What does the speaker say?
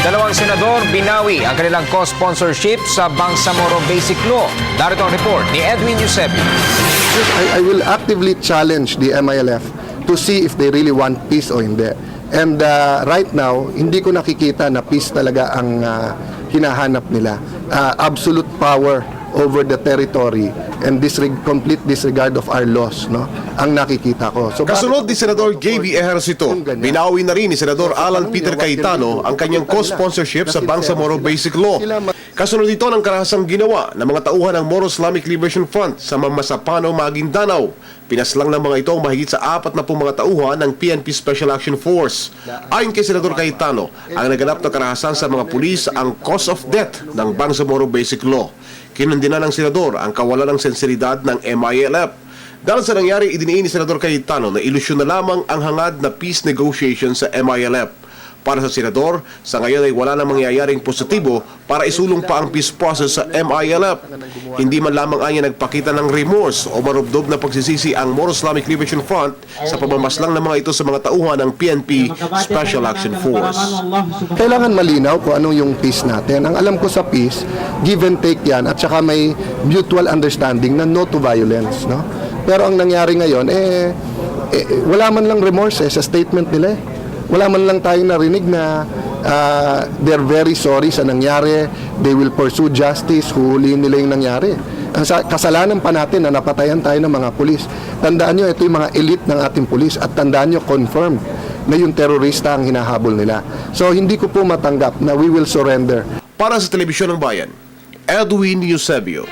Dalawang senador binawi ang kanilang co-sponsorship sa Bangsamoro Basic Law. Darito ang report ni Edwin Eusebio. I will actively challenge the MILF to see if they really want peace o hindi. And right now, hindi ko nakikita na peace talaga ang hinahanap nila. Absolute power over the territory and complete disregard of our laws, no? Ang nakikita ko. So, Kasunod ni Senador J.B. Ejercito, binawi na rin ni Senador Alan Peter Cayetano ang kanyang co-sponsorship sa Bangsamoro Basic Law. Kasunod dito ng karahasang ginawa ng mga tauhan ng Moro Islamic Liberation Front sa Mamasapano, Maguindanao. Pinaslang ng mga ito ang mahigit sa 40 mga tauhan ng PNP Special Action Force. Ayon kay Senador Cayetano, ang naganap na karahasan sa mga pulis ang cause of death ng Bangsamoro Basic Law. Kinundina ng senador ang kawalan ng sensibilidad ng MILF. Dahil sa nangyari, idiniin ni Senador Cayetano na ilusyon na lamang ang hangad na peace negotiation sa MILF. Para sa senador, sa ngayon ay wala nang mangyayaring positibo para isulong pa ang peace process sa MILF. Hindi man lamang anya nagpakita ng remorse o marubdob na pagsisisi ang Moro Islamic Liberation Front sa pagmamaslang ng mga ito sa mga tauhan ng PNP Special Action Force. kailangan malinaw kung anong yung peace natin. Ang alam ko sa peace, give and take yan, at saka may mutual understanding na no to violence, no? Pero ang nangyari ngayon, wala man lang remorse sa statement nila. Wala man lang tayong narinig na they're very sorry sa nangyari, they will pursue justice, huhulihin nila yung nangyari. Ang kasalanan pa natin na napatayan tayo ng mga pulis. Tandaan nyo, ito yung mga elite ng ating pulis, at tandaan nyo, confirmed na yung terorista ang hinahabol nila. So hindi ko po matanggap na we will surrender. Para sa Telebisyon ng Bayan, Edwin Eusebio.